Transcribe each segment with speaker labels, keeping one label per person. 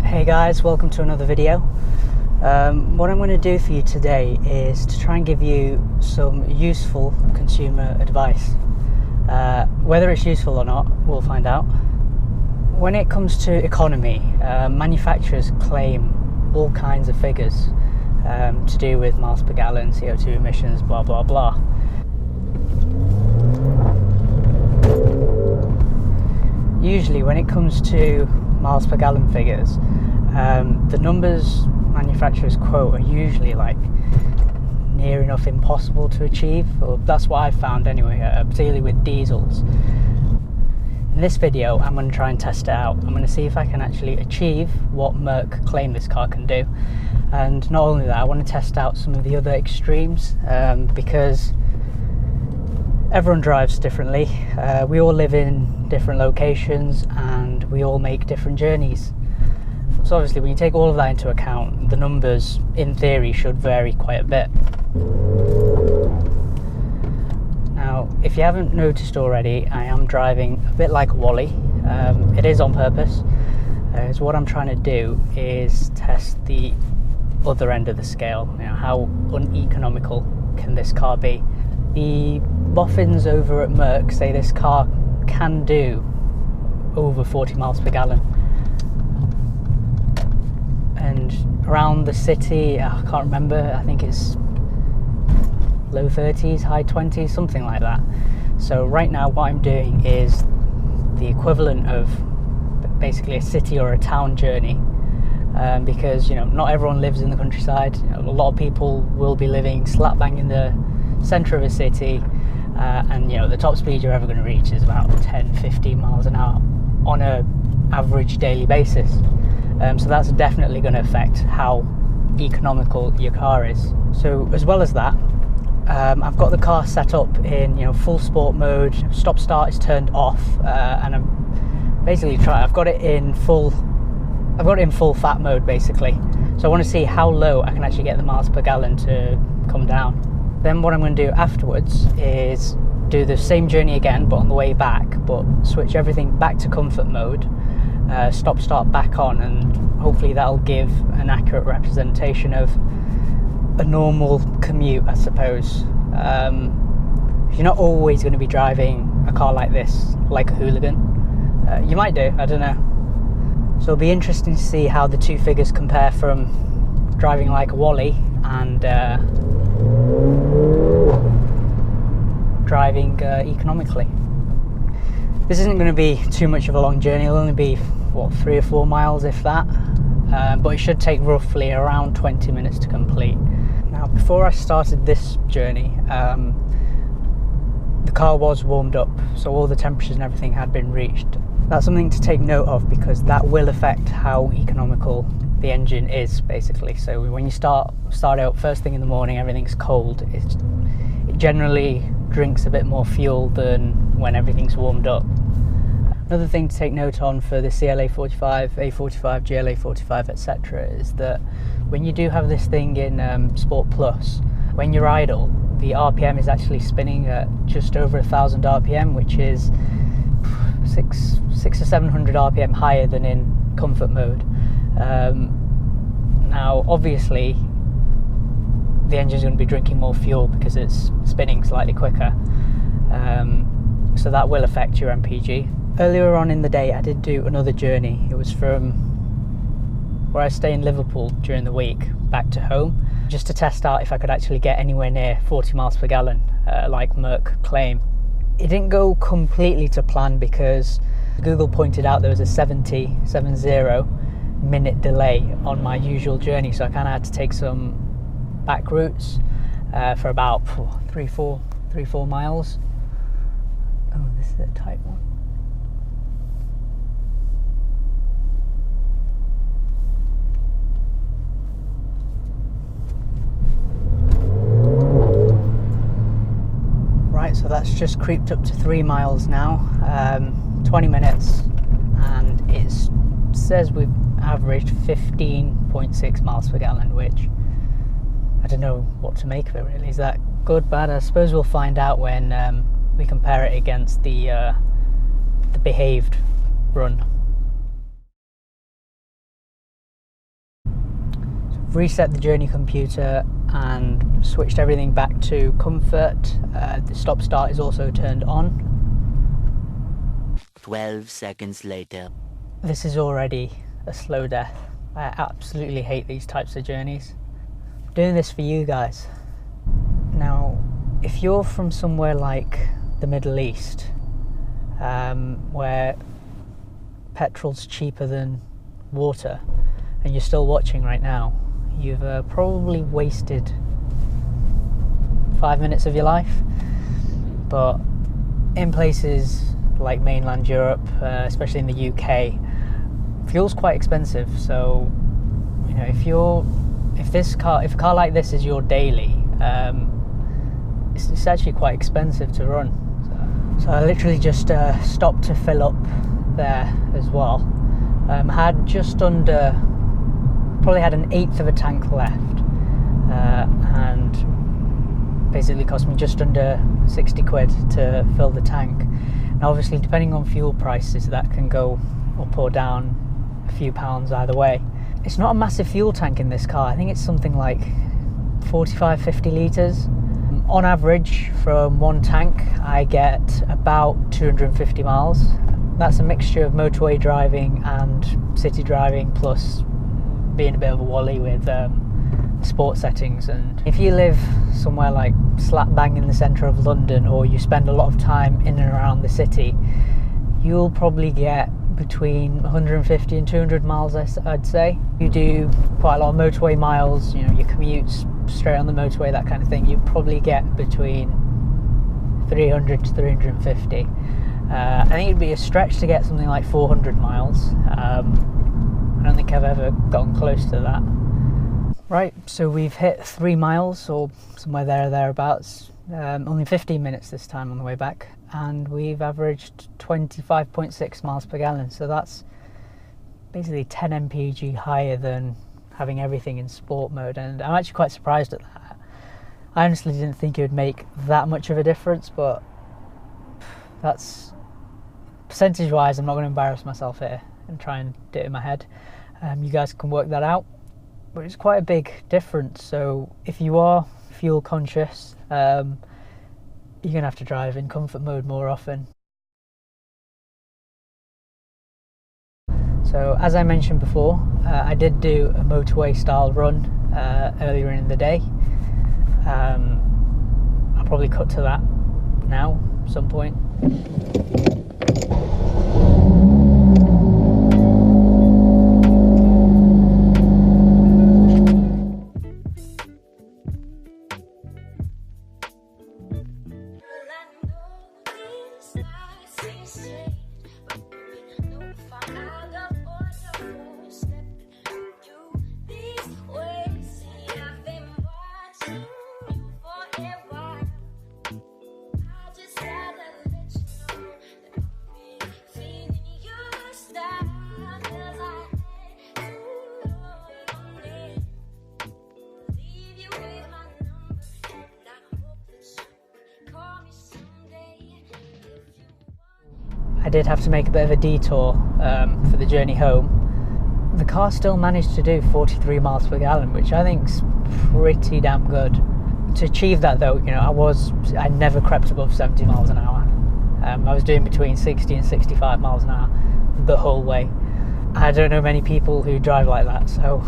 Speaker 1: Hey guys, welcome to another video. What I'm going to do for you today is to try and give you some useful consumer advice. Whether it's useful or not, we'll find out. When it comes to economy, manufacturers claim all kinds of figures to do with miles per gallon, CO2 emissions, blah blah blah. Usually when it comes to miles per gallon figures, the numbers manufacturers quote are usually like near enough impossible to achieve, or that's what I've found anyway, particularly with diesels. In this video I'm going to try and test it out. I'm going to see if I can actually achieve what Merc claim this car can do, and not only that, I want to test out some of the other extremes, because everyone drives differently, we all live in different locations and we all make different journeys. So obviously when you take all of that into account, the numbers in theory should vary quite a bit. Now if you haven't noticed already, I am driving a bit like a Wally. It is on purpose, as what I'm trying to do is test the other end of the scale. You know, how uneconomical can this car be? The boffins over at Merc say this car can do over 40 miles per gallon. And around the city, I can't remember, I think it's low 30s, high 20s, something like that. So right now what I'm doing is the equivalent of basically a city or a town journey, because, you know, not everyone lives in the countryside. You know, a lot of people will be living slap bang in the centre of a city, and you know, the top speed you're ever going to reach is about 10-15 miles an hour on a average daily basis. So that's definitely going to affect how economical your car is. So as well as that, I've got the car set up in, you know, full sport mode. Stop start is turned off, and I'm basically I've got it in full fat mode basically. So I want to see how low I can actually get the miles per gallon to come down. Then what I'm going to do afterwards is do the same journey again, but on the way back, but switch everything back to comfort mode, stop start back on, and hopefully that'll give an accurate representation of a normal commute, I suppose. You're not always going to be driving a car like this like a hooligan. You might do, I don't know. So it'll be interesting to see how the two figures compare from driving like a Wally and driving economically. This isn't going to be too much of a long journey. It'll only be, what, 3 or 4 miles if that, but it should take roughly around 20 minutes to complete. Now before I started this journey, the car was warmed up, so all the temperatures and everything had been reached. That's something to take note of, because that will affect how economical the engine is basically. So when you start out first thing in the morning, everything's cold, it generally drinks a bit more fuel than when everything's warmed up. Another thing to take note on for the CLA45, A45, GLA45, etc. is that when you do have this thing in Sport Plus, when you're idle, the RPM is actually spinning at just over 1,000 RPM, which is 600 or 700 RPM higher than in comfort mode. Now obviously the engine's going to be drinking more fuel because it's spinning slightly quicker, so that will affect your MPG. Earlier on in the day I did do another journey. It was from where I stay in Liverpool during the week back to home, just to test out if I could actually get anywhere near 40 miles per gallon like Merc claim. It didn't go completely to plan because Google pointed out there was a 70 minute delay on my usual journey, so I kind of had to take some back routes for about 3-4 miles. Oh, this is a tight one. Right, so that's just creeped up to 3 miles now, 20 minutes, and it says we've averaged 15.6 miles per gallon, which I don't know what to make of it really. Is that good, bad? I suppose we'll find out when we compare it against the behaved run. So I've reset the journey computer and switched everything back to comfort. The stop start is also turned on.
Speaker 2: 12 seconds later.
Speaker 1: This is already a slow death. I absolutely hate these types of journeys. I'm doing this for you guys. Now, if you're from somewhere like the Middle East, where petrol's cheaper than water, and you're still watching right now, you've probably wasted 5 minutes of your life. But in places like mainland Europe, especially in the UK, fuel's quite expensive. So, you know, if a car like this is your daily, it's actually quite expensive to run. So I literally just stopped to fill up there as well. Had just under, probably had an eighth of a tank left, and basically cost me just under 60 quid to fill the tank. Now obviously, depending on fuel prices, that can go up or down a few pounds either way. It's not a massive fuel tank in this car. I think it's something like 45-50 litres. On average, from one tank, I get about 250 miles. That's a mixture of motorway driving and city driving, plus being a bit of a wally with sport settings. And if you live somewhere like slap bang in the centre of London, or you spend a lot of time in and around the city, you'll probably get between 150 and 200 miles, I'd say. You do quite a lot of motorway miles, you know, your commutes straight on the motorway, that kind of thing, you probably get between 300 to 350. I think it'd be a stretch to get something like 400 miles. I don't think I've ever gotten close to that. Right, so we've hit 3 miles, or somewhere there or thereabouts. Only 15 minutes this time on the way back, and we've averaged 25.6 miles per gallon, so that's basically 10 mpg higher than having everything in sport mode, and I'm actually quite surprised at that. I honestly didn't think it would make that much of a difference, but that's, percentage wise, I'm not going to embarrass myself here and try and do it in my head. You guys can work that out, but it's quite a big difference. So if you are fuel conscious, you're gonna have to drive in comfort mode more often. So as I mentioned before, I did do a motorway style run earlier in the day. I'll probably cut to that now at some point. I did have to make a bit of a detour for the journey home. The car still managed to do 43 miles per gallon, which I think's pretty damn good. To achieve that though, you know, I never crept above 70 miles an hour. I was doing between 60 and 65 miles an hour the whole way. I don't know many people who drive like that, so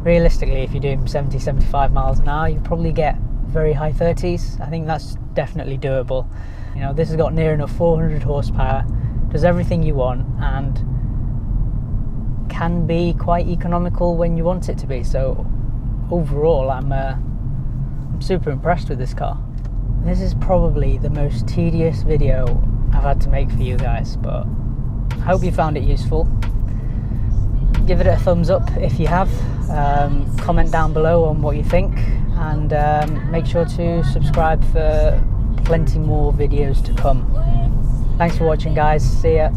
Speaker 1: realistically, if you're doing 70, 75 miles an hour, you probably get very high 30s. I think that's definitely doable. You know, this has got near enough 400 horsepower, does everything you want, and can be quite economical when you want it to be. So overall, I'm super impressed with this car. This is probably the most tedious video I've had to make for you guys, but I hope you found it useful. Give it a thumbs up if you have, comment down below on what you think, and make sure to subscribe for plenty more videos to come. Thanks for watching, guys. See ya.